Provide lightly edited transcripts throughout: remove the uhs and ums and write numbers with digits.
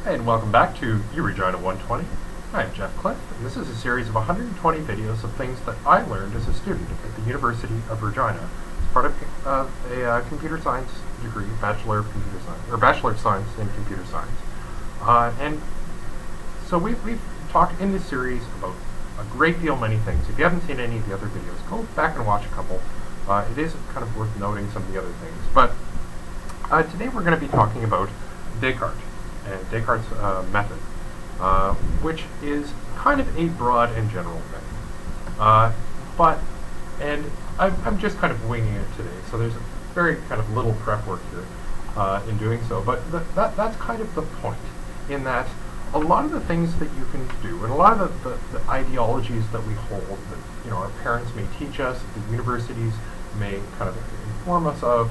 Hey, and welcome back to Regina 120. I'm Jeff Cliff, and this is a series of 120 videos of things that I learned as a student at the University of Regina as part of a computer science degree, Bachelor of Computer Science, or Bachelor of Science in Computer Science. And so we've talked in this series about a great deal many things. If you haven't seen any of the other videos, go back and watch a couple. It is kind of worth noting some of the other things. But today we're going to be talking about Descartes and Descartes' method, which is kind of a broad and general thing. And I'm just kind of winging it today, so there's very kind of little prep work here in doing so. But that's kind of the point, in that a lot of the things that you can do, and a lot of the ideologies that we hold, that our parents may teach us, the universities may kind of inform us of,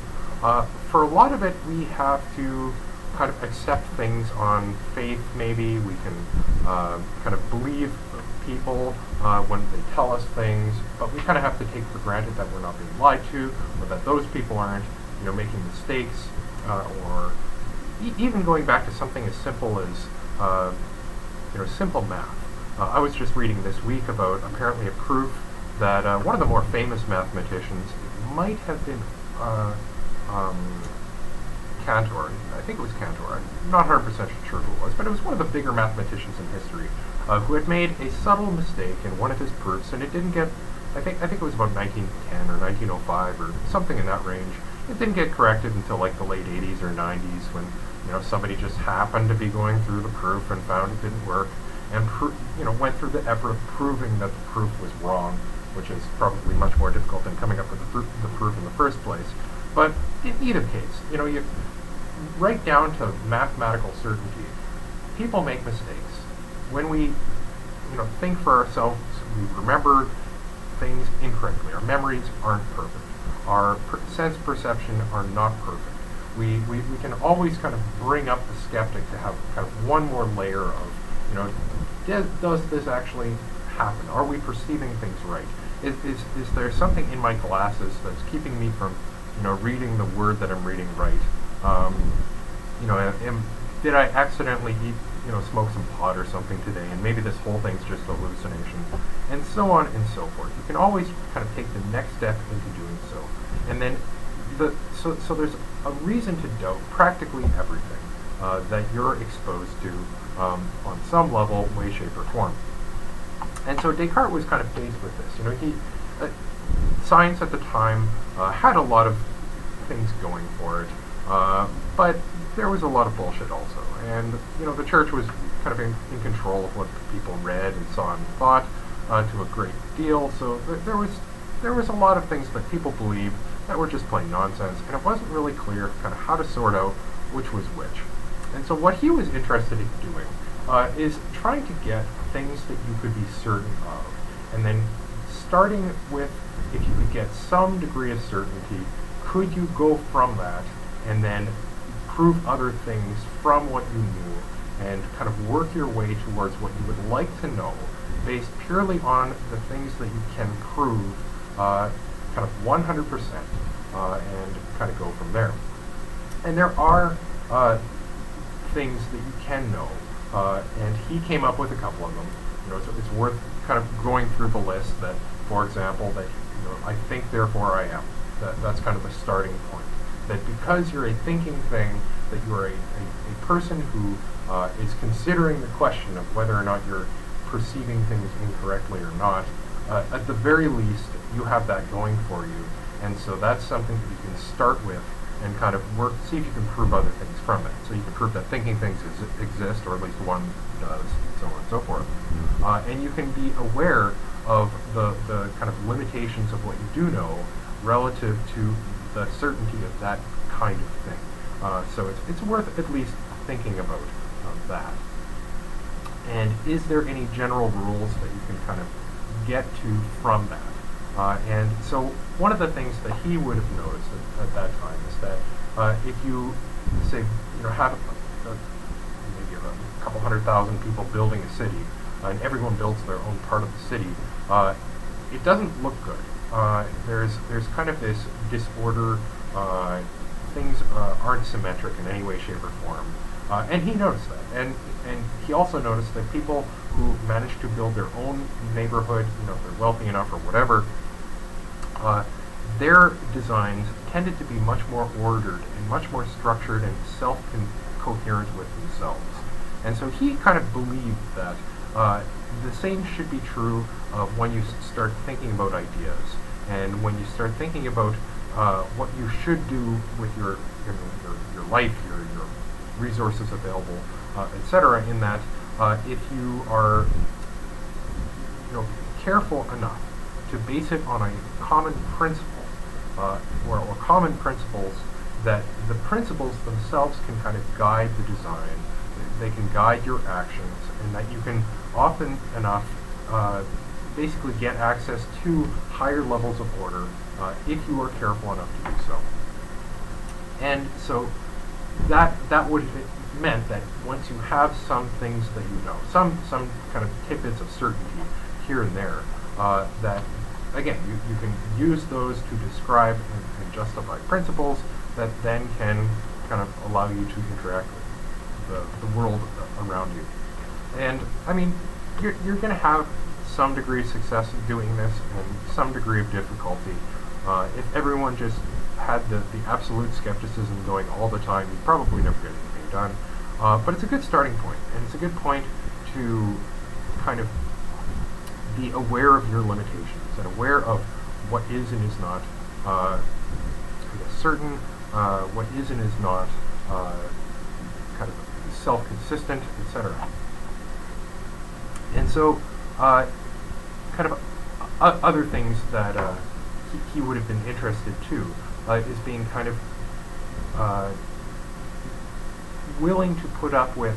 for a lot of it we have to kind of accept things on faith. Maybe we can kind of believe people when they tell us things, but we kind of have to take for granted that we're not being lied to, or that those people aren't making mistakes, or even going back to something as simple as simple math. I was just reading this week about apparently a proof that one of the more famous mathematicians, it might have been Cantor, I think it was Cantor, I'm not 100% sure who it was, but it was one of the bigger mathematicians in history who had made a subtle mistake in one of his proofs, and it didn't get, I think it was about 1910 or 1905 or something in that range. It didn't get corrected until like the late 80s or 90s, when somebody just happened to be going through the proof and found it didn't work, and went through the effort of proving that the proof was wrong, which is probably much more difficult than coming up with the proof in the first place. But in either case, you right down to mathematical certainty, people make mistakes. When we think for ourselves, we remember things incorrectly. Our memories aren't perfect. Our sense perception are not perfect. We can always kind of bring up the skeptic to have kind of one more layer of, does this actually happen? Are we perceiving things right? Is there something in my glasses that's keeping me from reading the word that I'm reading right? Did I accidentally eat, smoke some pot or something today, and maybe this whole thing's just a hallucination, and so on and so forth. You can always kind of take the next step into doing so, and then so there's a reason to doubt practically everything that you're exposed to on some level, way, shape, or form. And so Descartes was kind of faced with this. Science at the time had a lot of things going for it, but there was a lot of bullshit also. And the church was kind of in control of what people read and saw and thought to a great deal. So there was a lot of things that people believed that were just plain nonsense, and it wasn't really clear kind of how to sort out which was which. And so what he was interested in doing is trying to get things that you could be certain of, and then starting with, if you could get some degree of certainty, could you go from that and then prove other things from what you knew, and kind of work your way towards what you would like to know based purely on the things that you can prove kind of 100%, and kind of go from there. And there are things that you can know, and he came up with a couple of them. So it's worth kind of going through the list. That, for example, that I think, therefore I am. That's kind of the starting point. That because you're a thinking thing, that you're a person who is considering the question of whether or not you're perceiving things incorrectly or not, at the very least, you have that going for you. And so that's something that you can start with and kind of work, see if you can prove other things from it. So you can prove that thinking things exist, or at least one does, so on and so forth. And you can be aware of the kind of limitations of what you do know relative to the certainty of that kind of thing. So it's worth at least thinking about that. And is there any general rules that you can kind of get to from that? And so one of the things that he would have noticed at that time is that if you say have maybe a couple 100,000 people building a city, and everyone builds their own part of the city, it doesn't look good. There's kind of this disorder. Things aren't symmetric in any way, shape, or form. And he noticed that, and he also noticed that people who managed to build their own neighborhood, if they're wealthy enough or whatever, their designs tended to be much more ordered and much more structured and self-coherent with themselves. And so he kind of believed that the same should be true of when you start thinking about ideas, and when you start thinking about what you should do with your life, your resources available, etc. In that, if you are careful enough to base it on a common principle, or common principles, that the principles themselves can kind of guide the design, they can guide your actions, and that you can often enough basically get access to higher levels of order if you are careful enough to do so. And so that would have meant that once you have some things that you know, some kind of tidbits of certainty here and there, that again you can use those to describe and justify principles that then can kind of allow you to interact with the world around you. And I mean, you're going to have some degree of success in doing this and some degree of difficulty. If everyone just had the absolute skepticism going all the time, you'd probably never get anything done. But it's a good starting point, and it's a good point to kind of be aware of your limitations and aware of what is and is not certain, what is and is not kind of self-consistent, etc. And so, kind of other things that he would have been interested too is being kind of willing to put up with,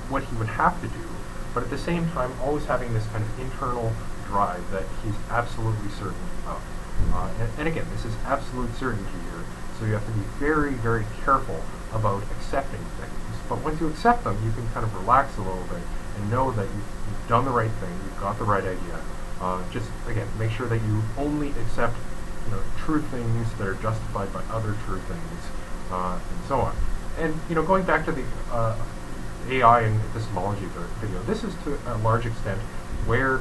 what he would have to do, but at the same time always having this kind of internal drive that he's absolutely certain of. And again, this is absolute certainty here, so you have to be very, very careful about accepting things. But once you accept them, you can kind of relax a little bit and know that you've done the right thing, you've got the right idea. Just, again, make sure that you only accept true things that are justified by other true things, and so on. And going back to the AI and epistemology video, this is to a large extent where,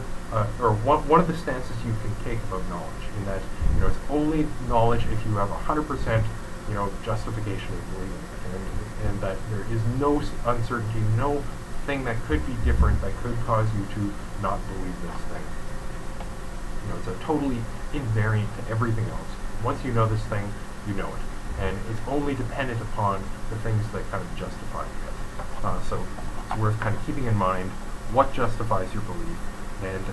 or one of the stances you can take about knowledge, in that it's only knowledge if you have 100% justification of believing it, and that there is no uncertainty, no thing that could be different that could cause you to not believe this thing. It's a totally invariant to everything else. Once you know this thing, you know it. And it's only dependent upon the things that kind of justify it. So it's worth kind of keeping in mind what justifies your belief, and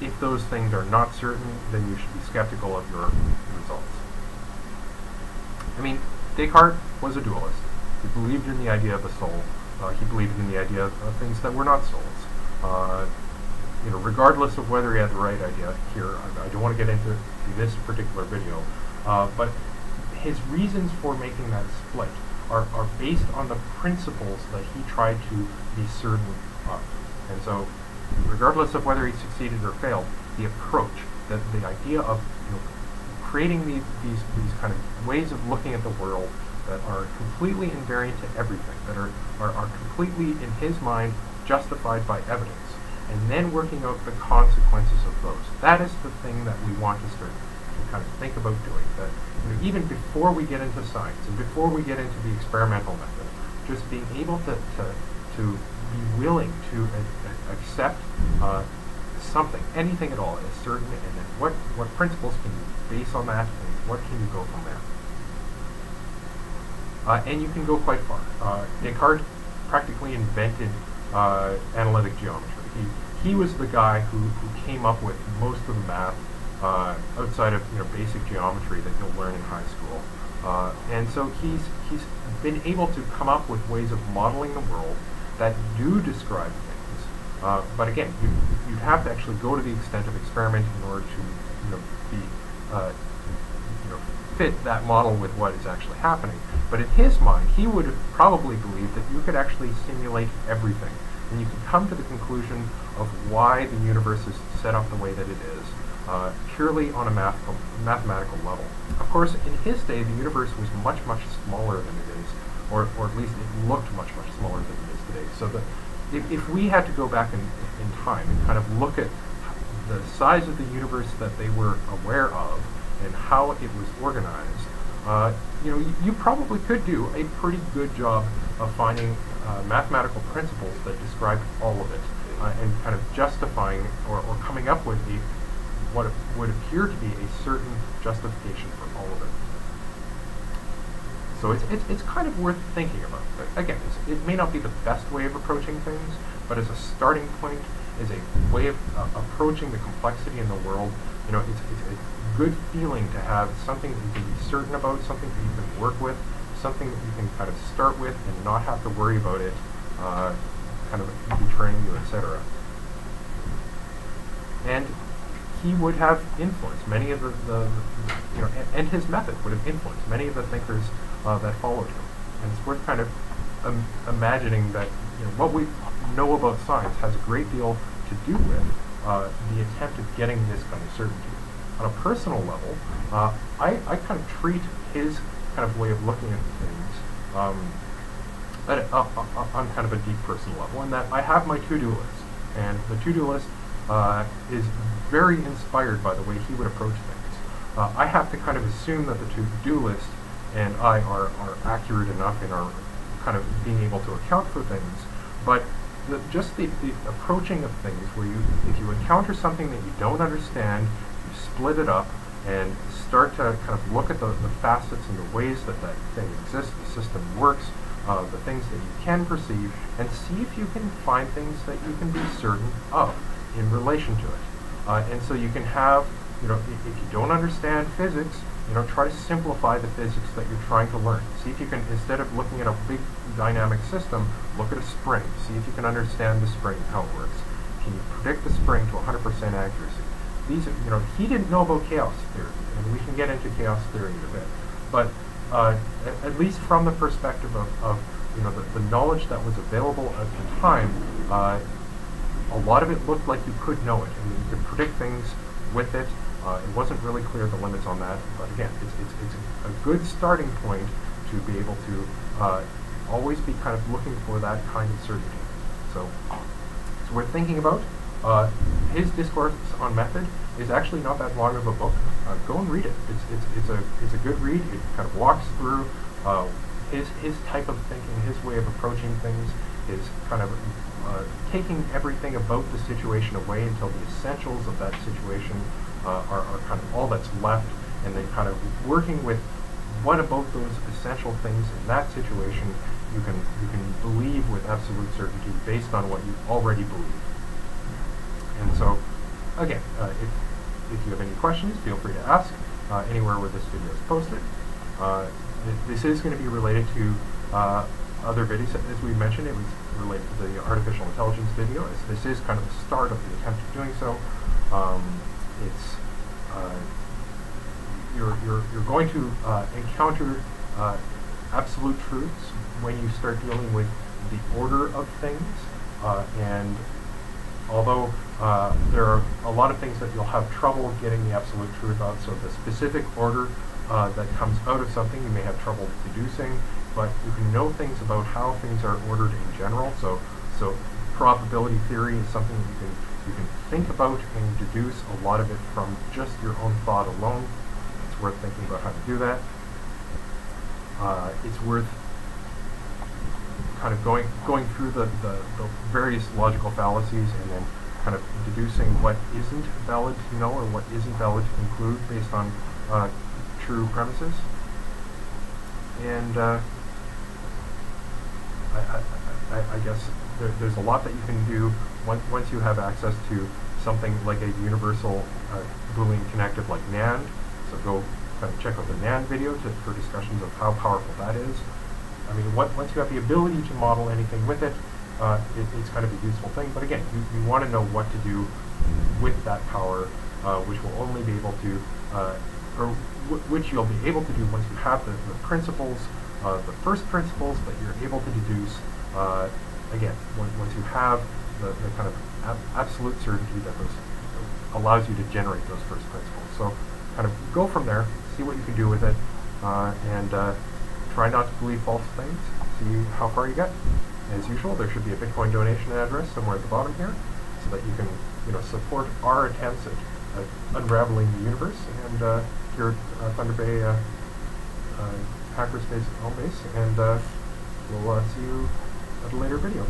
if those things are not certain, then you should be skeptical of your results. I mean, Descartes was a dualist. He believed in the idea of the soul. He believed in the idea of things that were not souls. Regardless of whether he had the right idea here, I don't want to get into this particular video, but his reasons for making that split are based on the principles that he tried to be certain of. And so, regardless of whether he succeeded or failed, the approach, the idea of creating these kind of ways of looking at the world that are completely invariant to everything, that are completely, in his mind, justified by evidence, and then working out the consequences of those. That is the thing that we want to start to kind of think about doing. That even before we get into science and before we get into the experimental method, just being able to be willing to accept something, anything at all, as certain, and then what principles can you base on that, and what can you go from there. And you can go quite far. Descartes practically invented analytic geometry. He was the guy who came up with most of the math outside of basic geometry that you'll learn in high school. And so he's been able to come up with ways of modeling the world that do describe things. But again, you'd have to actually go to the extent of experiment in order to fit that model with what is actually happening. But in his mind, he would have probably believed that you could actually simulate everything, and you could come to the conclusion of why the universe is set up the way that it is, purely on a mathematical level. Of course, in his day, the universe was much, much smaller than it is or at least it looked much smaller than it is today. So if we had to go back in time and kind of look at the size of the universe that they were aware of and how it was organized, you probably could do a pretty good job of finding mathematical principles that describe all of it, and kind of justifying or coming up with what would appear to be a certain justification for all of it. So it's kind of worth thinking about. Again, it may not be the best way of approaching things, but as a starting point, as a way of approaching the complexity in the world, it's a good feeling to have something that you can be certain about, something that you can work with, something that you can kind of start with and not have to worry about it kind of betraying you, etc. And he would have influenced many of and his method would have influenced many of the thinkers that followed him. And it's worth kind of imagining that what we know about science has a great deal to do with the attempt of getting this kind of certainty. On a personal level, I kind of treat his kind of way of looking at things on kind of a deep personal level, in that I have my to-do list, and the to-do list is very inspired by the way he would approach things. I have to kind of assume that the to-do list and I are accurate enough in our kind of being able to account for things, but just the approaching of things where if you encounter something that you don't understand, you split it up and start to kind of look at the facets and the ways that thing exists, the system works, the things that you can perceive, and see if you can find things that you can be certain of in relation to it. And so you can have, if you don't understand physics, try to simplify the physics that you're trying to learn. See if you can, instead of looking at a big dynamic system, look at a spring. See if you can understand the spring, how it works. Can you predict the spring to 100% accuracy? These are, he didn't know about chaos theory, and we can get into chaos theory in a bit. But at least from the perspective of the knowledge that was available at the time, a lot of it looked like you could know it, and you could predict things with it. It wasn't really clear the limits on that, but again, it's a good starting point to be able to always be kind of looking for that kind of certainty. So it's worth thinking about. His discourse on method is actually not that long of a book. Go and read it. It's a good read. It kind of walks through his type of thinking, his way of approaching things, is kind of taking everything about the situation away until the essentials of that situation are kind of all that's left, and then kind of working with what about those essential things in that situation you can believe with absolute certainty based on what you already believe. And so, again, if you have any questions, feel free to ask anywhere where this video is posted. This is going to be related to other videos. As we mentioned, it was related to the artificial intelligence video. This is kind of the start of the attempt of doing so. You're going to encounter absolute truths when you start dealing with the order of things, and although there are a lot of things that you'll have trouble getting the absolute truth of, so the specific order that comes out of something you may have trouble deducing, but you can know things about how things are ordered in general. So probability theory is something that you can think about and deduce a lot of it from just your own thought alone. It's worth thinking about how to do that. It's worth kind of going through the various logical fallacies and then kind of deducing what isn't valid to know or what isn't valid to conclude based on true premises. And I guess there's a lot that you can do once you have access to something like a universal Boolean connective like NAND. So go kind of check out the NAND video for discussions of how powerful that is. I mean, once you have the ability to model anything with it, it's kind of a useful thing. But again, you want to know what to do with that power, which will only be able to, which you'll be able to do once you have the principles, the first principles that you're able to deduce. Again, once you have the kind of absolute certainty that allows you to generate those first principles. So kind of go from there, see what you can do with it, and try not to believe false things. See how far you get. As usual, there should be a Bitcoin donation address somewhere at the bottom here, so that you can, support our attempts at unraveling the universe and here at Thunder Bay Hackerspace home base. And we'll see you at a later video.